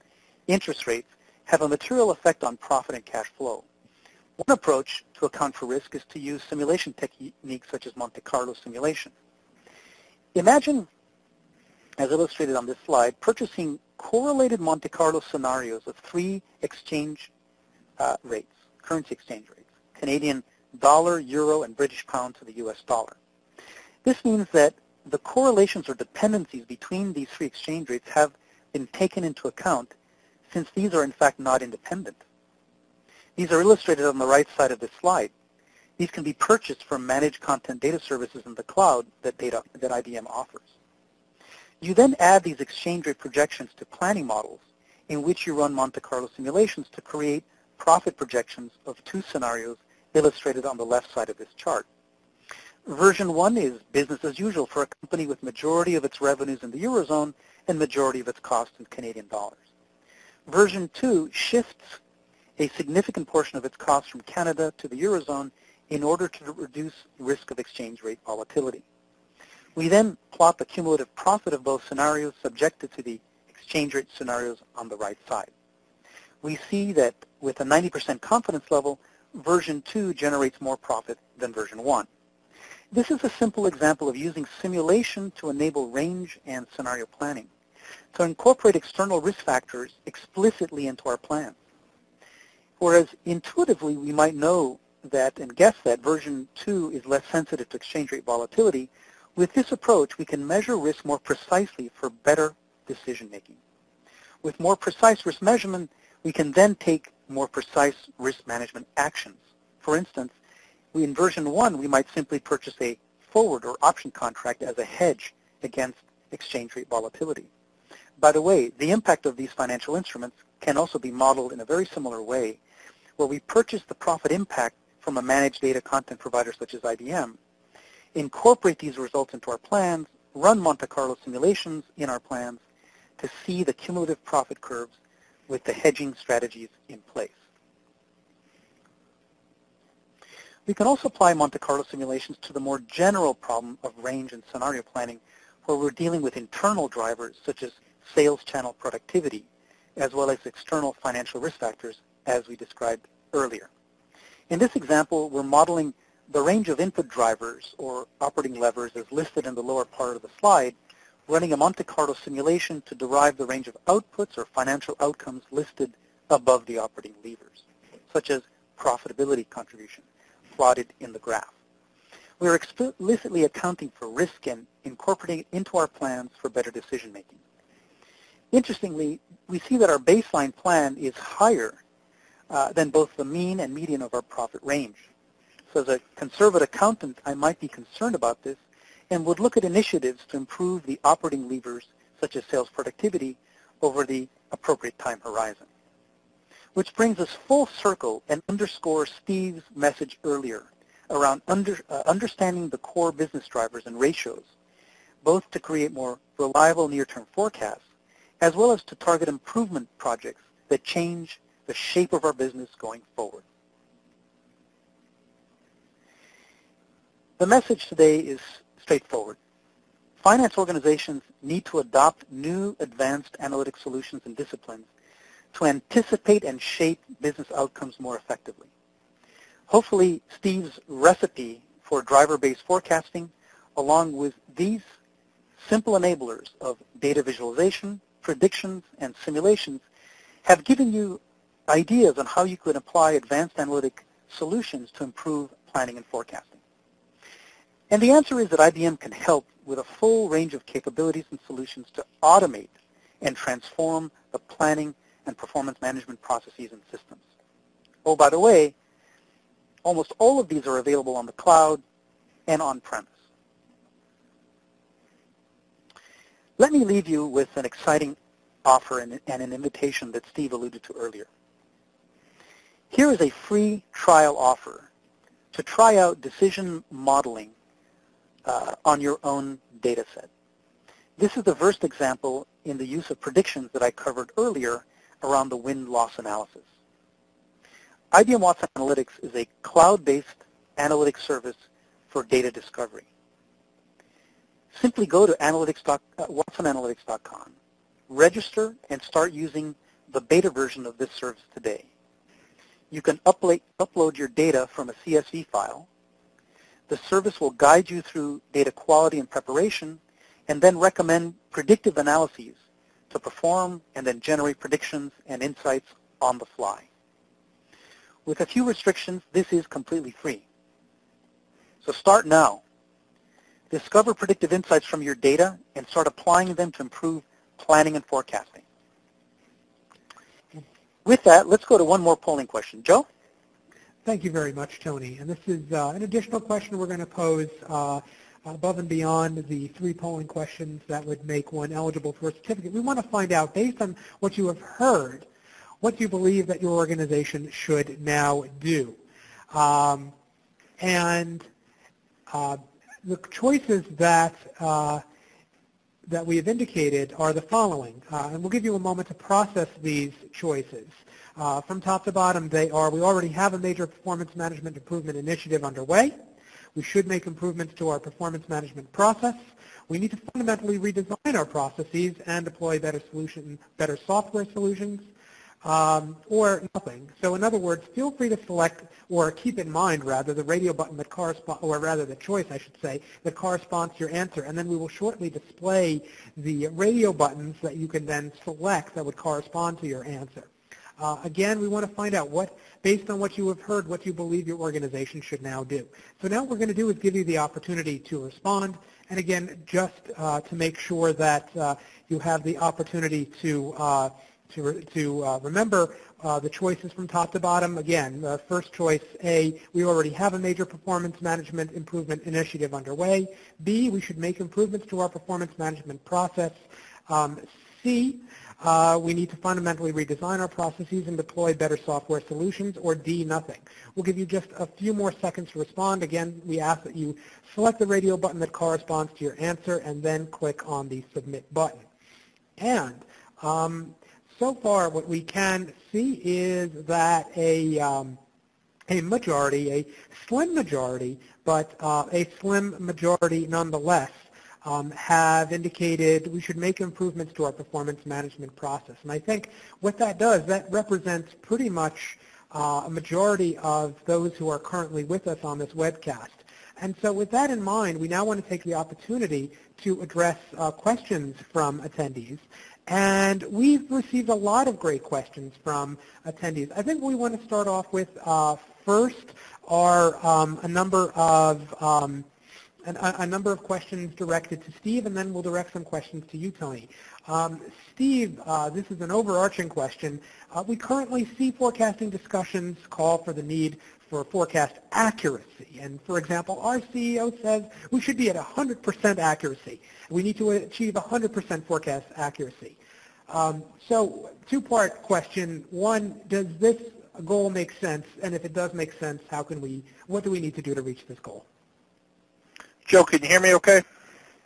Speaker 3: interest rates have a material effect on profit and cash flow. One approach to account for risk is to use simulation techniques such as Monte Carlo simulation. Imagine, as illustrated on this slide, purchasing correlated Monte Carlo scenarios of three exchange rates, currency exchange rates, Canadian dollar, euro, and British pound to the US dollar. This means that the correlations or dependencies between these three exchange rates have been taken into account, since these are in fact not independent. These are illustrated on the right side of this slide. These can be purchased from managed content data services in the cloud that IBM offers. You then add these exchange rate projections to planning models in which you run Monte Carlo simulations to create profit projections of two scenarios illustrated on the left side of this chart. Version 1 is business as usual for a company with majority of its revenues in the Eurozone and majority of its costs in Canadian dollars. Version 2 shifts a significant portion of its costs from Canada to the Eurozone in order to reduce risk of exchange rate volatility. We then plot the cumulative profit of both scenarios subjected to the exchange rate scenarios on the right side. we see that with a 90% confidence level, version 2 generates more profit than version 1. This is a simple example of using simulation to enable range and scenario planning, to incorporate external risk factors explicitly into our plan. Whereas intuitively we might know that and guess that version 2 is less sensitive to exchange rate volatility, with this approach we can measure risk more precisely for better decision making. With more precise risk measurement, we can then take more precise risk management actions. For instance, in version 1, we might simply purchase a forward or option contract as a hedge against exchange rate volatility. By the way, the impact of these financial instruments can also be modeled in a very similar way, where we purchase the profit impact from a managed data content provider such as IBM, incorporate these results into our plans, run Monte Carlo simulations in our plans to see the cumulative profit curves with the hedging strategies in place. We can also apply Monte Carlo simulations to the more general problem of range and scenario planning, where we're dealing with internal drivers such as sales channel productivity, as well as external financial risk factors, as we described earlier. In this example, we're modeling the range of input drivers or operating levers as listed in the lower part of the slide, running a Monte Carlo simulation to derive the range of outputs or financial outcomes listed above the operating levers, such as profitability contribution, plotted in the graph. We are explicitly accounting for risk and incorporating it into our plans for better decision making. Interestingly, we see that our baseline plan is higher than both the mean and median of our profit range. So as a conservative accountant, I might be concerned about this and would look at initiatives to improve the operating levers such as sales productivity over the appropriate time horizon. Which brings us full circle and underscores Steve's message earlier around understanding the core business drivers and ratios, both to create more reliable near-term forecasts, as well as to target improvement projects that change the shape of our business going forward. The message today is straightforward. Finance organizations need to adopt new advanced analytic solutions and disciplines to anticipate and shape business outcomes more effectively. Hopefully, Steve's recipe for driver-based forecasting, along with these simple enablers of data visualization, predictions, and simulations, have given you ideas on how you could apply advanced analytic solutions to improve planning and forecasting. And the answer is that IBM can help with a full range of capabilities and solutions to automate and transform the planning and performance management processes and systems. Oh, by the way, almost all of these are available on the cloud and on-premise. Let me leave you with an exciting offer and an invitation that Steve alluded to earlier. Here is a free trial offer to try out decision modeling on your own data set. This is the first example in the use of predictions that I covered earlier around the win-loss analysis. IBM Watson Analytics is a cloud-based analytics service for data discovery. Simply go to watsonanalytics.com, register, and start using the beta version of this service today. You can upload your data from a CSV file. The service will guide you through data quality and preparation, and then recommend predictive analyses to perform and then generate predictions and insights on the fly. With a few restrictions, this is completely free. So start now. Discover predictive insights from your data and start applying them to improve planning and forecasting. With that, let's go to one more polling question. Joe?
Speaker 1: Thank you very much, Tony. And this is an additional question we're going to pose above and beyond the 3 polling questions that would make one eligible for a certificate. We want to find out, based on what you have heard, what you believe that your organization should now do. The choices that we have indicated are the following, and we'll give you a moment to process these choices. From top to bottom, they are: we already have a major performance management improvement initiative underway. We should make improvements to our performance management process. We need to fundamentally redesign our processes and deploy better software solutions. or nothing. So in other words, feel free to select or keep in mind, rather, the radio button that corresponds, or rather the choice, I should say, that corresponds to your answer. And then we will shortly display the radio buttons that you can then select that would correspond to your answer. Again, we want to find out what, based on what you have heard, what you believe your organization should now do. So now what we're going to do is give you the opportunity to respond. And again, just to make sure that you have the opportunity to remember the choices from top to bottom. Again, the first choice, A, we already have a major performance management improvement initiative underway. B, we should make improvements to our performance management process. C, we need to fundamentally redesign our processes and deploy better software solutions. Or D, nothing. We'll give you just a few more seconds to respond. Again, we ask that you select the radio button that corresponds to your answer and then click on the submit button. And so far, what we can see is that a majority, a slim majority, but a slim majority nonetheless, have indicated we should make improvements to our performance management process. And I think what that does, that represents pretty much a majority of those who are currently with us on this webcast. And so with that in mind, we now want to take the opportunity to address questions from attendees. And we've received a lot of great questions from attendees. I think we want to start off with first are a number of questions directed to Steve, and then we'll direct some questions to you, Tony. Steve, this is an overarching question. We currently see forecasting discussions call for the need for forecast accuracy. And for example, our CEO says we should be at 100% accuracy. We need to achieve 100% forecast accuracy. So two-part question. One, does this goal make sense? And if it does make sense, what do we need to do to reach this goal?
Speaker 2: Joe, can you hear me okay?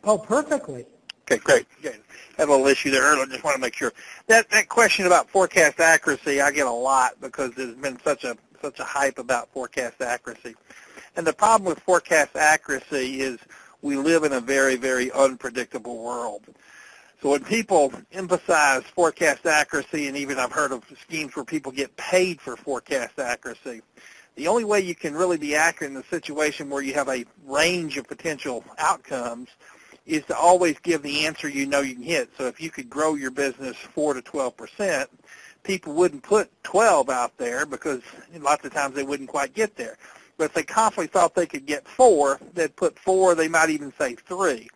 Speaker 1: Oh, perfectly.
Speaker 2: Okay, great. Had a little issue there earlier. Just want to make sure. That question about forecast accuracy, I get a lot because there's been such a hype about forecast accuracy. And the problem with forecast accuracy is we live in a very, very unpredictable world. So when people emphasize forecast accuracy, and even I've heard of schemes where people get paid for forecast accuracy, the only way you can really be accurate in a situation where you have a range of potential outcomes is to always give the answer you know you can hit. So if you could grow your business 4 to 12%, people wouldn't put 12 out there because lots of times they wouldn't quite get there. But if they confidently thought they could get 4, they'd put 4, they might even say 3.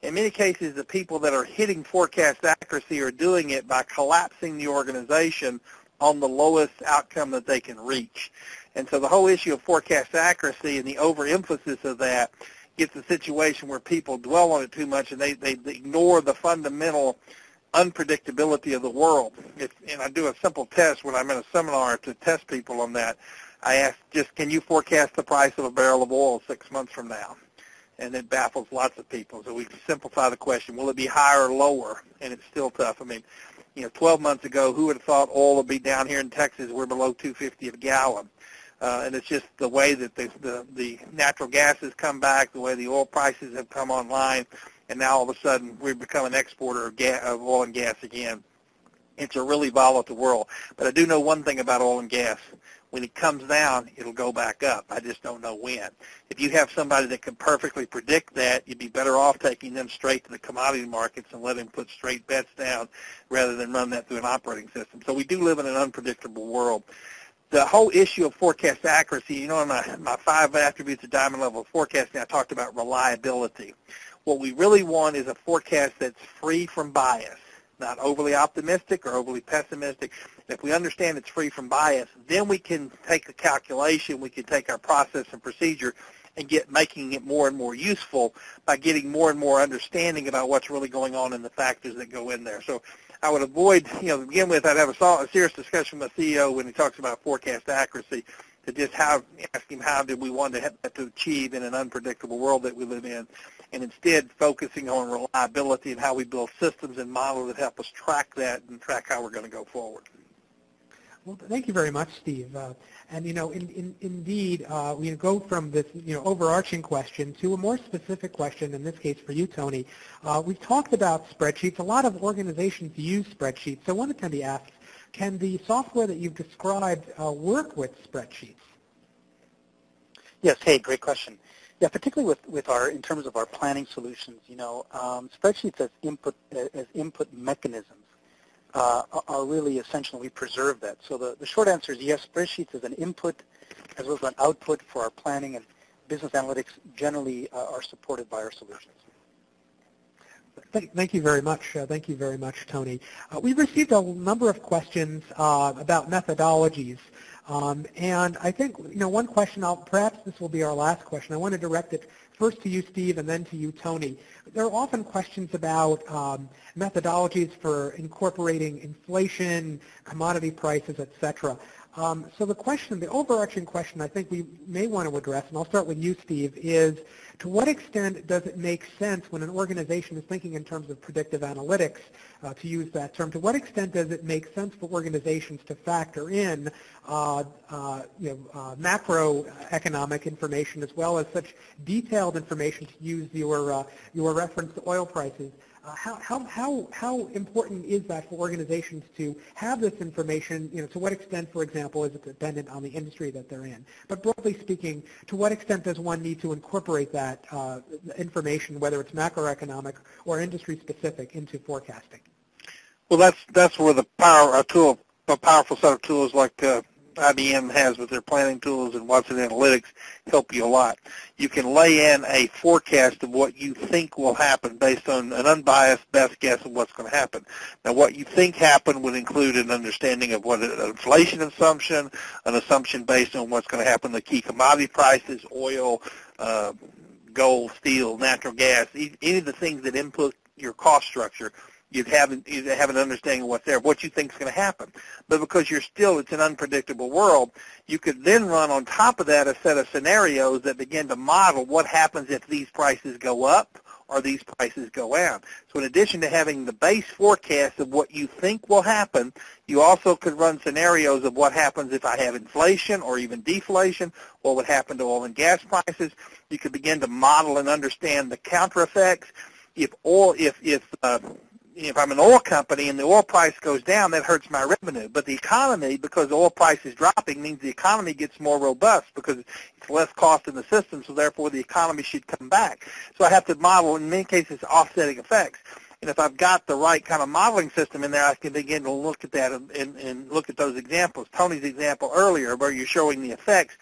Speaker 2: In many cases, the people that are hitting forecast accuracy are doing it by collapsing the organization on the lowest outcome that they can reach. And so the whole issue of forecast accuracy and the overemphasis of that gets a situation where people dwell on it too much and they ignore the fundamental unpredictability of the world. And I do a simple test when I'm in a seminar to test people on that. I ask just, can you forecast the price of a barrel of oil 6 months from now? And it baffles lots of people. So we simplify the question, will it be higher or lower? And it's still tough. I mean, 12 months ago, who would have thought oil would be down here in Texas? We're below $2.50 a gallon. And it's just the way that the natural gas has come back, the way the oil prices have come online, and now all of a sudden we've become an exporter of oil and gas again. It's a really volatile world. But I do know one thing about oil and gas. When it comes down, it'll go back up. I just don't know when. If you have somebody that can perfectly predict that, you'd be better off taking them straight to the commodity markets and letting them put straight bets down rather than run that through an operating system. So we do live in an unpredictable world. The whole issue of forecast accuracy, in my 5 attributes of diamond level forecasting, I talked about reliability. What we really want is a forecast that's free from bias, not overly optimistic or overly pessimistic. If we understand it's free from bias, then we can take the calculation, we can take our process and procedure and making it more and more useful by getting more and more understanding about what's really going on and the factors that go in there. So I would avoid, to begin with, I'd have a serious discussion with the CEO when he talks about forecast accuracy to just ask him how did we want to achieve in an unpredictable world that we live in, and instead focusing on reliability and how we build systems and models that help us track that and track how we're going to go forward.
Speaker 1: Well, thank you very much, Steve. And indeed, we go from this overarching question to a more specific question. In this case, for you, Tony, we've talked about spreadsheets. A lot of organizations use spreadsheets. So one attendee asks, can the software that you've described work with spreadsheets?
Speaker 3: Yes, hey, great question. Yeah, particularly with in terms of our planning solutions, spreadsheets as input mechanisms are really essential. We preserve that. So the short answer is yes, spreadsheets as an input as well as an output for our planning and business analytics generally are supported by our solutions.
Speaker 1: Thank you very much. Thank you very much, Tony. We've received a number of questions about methodologies. And I think, one question, perhaps this will be our last question. I want to direct it first to you, Steve, and then to you, Tony. There are often questions about methodologies for incorporating inflation, commodity prices, et cetera. So the overarching question I think we may want to address, and I'll start with you, Steve, is to what extent does it make sense when an organization is thinking in terms of predictive analytics, to use that term, to what extent does it make sense for organizations to factor in macroeconomic information as well as such detailed information, to use your reference to oil prices? How important is that for organizations to have this information? To what extent, for example, is it dependent on the industry that they're in? But broadly speaking, to what extent does one need to incorporate that information, whether it's macroeconomic or industry-specific, into forecasting?
Speaker 2: Well, that's where a powerful set of tools like IBM has with their planning tools and Watson Analytics help you a lot. You can lay in a forecast of what you think will happen based on an unbiased best guess of what's going to happen. Now, what you think happened would include an understanding of what an inflation assumption, an assumption based on what's going to happen to key commodity prices, oil, gold, steel, natural gas, any of the things that input your cost structure. You'd have an understanding of what's there, what you think is going to happen. But because it's an unpredictable world, you could then run on top of that a set of scenarios that begin to model what happens if these prices go up or these prices go down. So in addition to having the base forecast of what you think will happen, you also could run scenarios of what happens if I have inflation or even deflation, what would happen to oil and gas prices. You could begin to model and understand the counter effects. If I'm an oil company and the oil price goes down, that hurts my revenue. But the economy, because the oil price is dropping, means the economy gets more robust because it's less cost in the system, so therefore the economy should come back. So I have to model, in many cases, offsetting effects. And if I've got the right kind of modeling system in there, I can begin to look at that and look at those examples. Tony's example earlier where you're showing the effects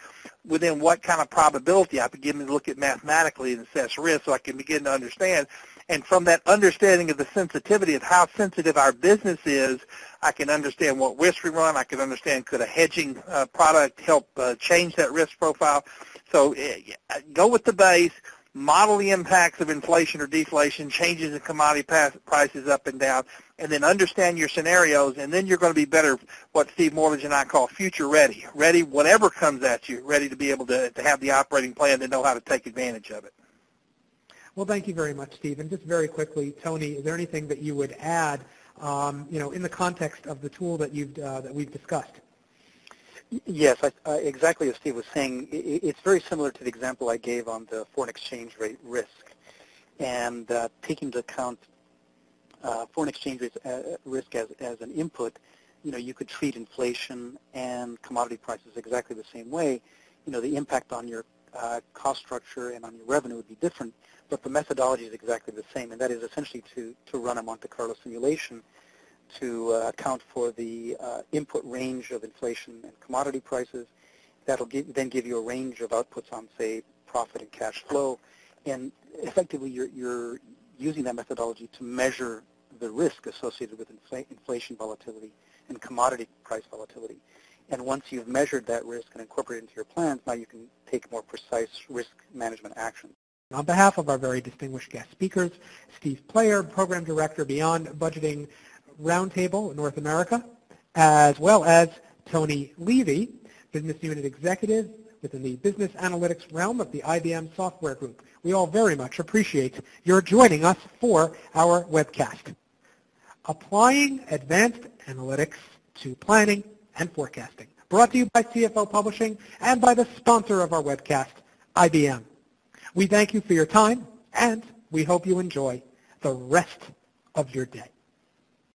Speaker 2: within what kind of probability. I begin to look at mathematically and assess risk so I can begin to understand. And from that understanding of the sensitivity of how sensitive our business is, I can understand what risk we run. I can understand could a hedging product help change that risk profile. So go with the base, model the impacts of inflation or deflation, changes in commodity prices up and down, and then understand your scenarios, and then you're going to be better, what Steve Morledge and I call future ready. Ready, whatever comes at you, ready to be able to have the operating plan to know how to take advantage of it.
Speaker 1: Well, thank you very much, Steve. And just very quickly, Tony, is there anything that you would add, in the context of the tool that we've discussed?
Speaker 3: Yes, exactly as Steve was saying. It's very similar to the example I gave on the foreign exchange rate risk, and taking into account foreign exchange rate risk as an input. You could treat inflation and commodity prices exactly the same way. The impact on your cost structure and on your revenue would be different, but the methodology is exactly the same, and that is essentially to run a Monte Carlo simulation to account for the input range of inflation and commodity prices. That'll then give you a range of outputs on, say, profit and cash flow, and effectively you're using that methodology to measure the risk associated with inflation volatility and commodity price volatility. And once you've measured that risk and incorporated it into your plans, now you can take more precise risk management action.
Speaker 1: On behalf of our very distinguished guest speakers, Steve Player, Program Director, Beyond Budgeting Roundtable in North America, as well as Tony Levy, Business Unit Executive within the Business Analytics realm of the IBM Software Group. We all very much appreciate your joining us for our webcast. Applying Advanced Analytics to Planning and Forecasting. Brought to you by CFO Publishing and by the sponsor of our webcast, IBM. We thank you for your time, and we hope you enjoy the rest of your day.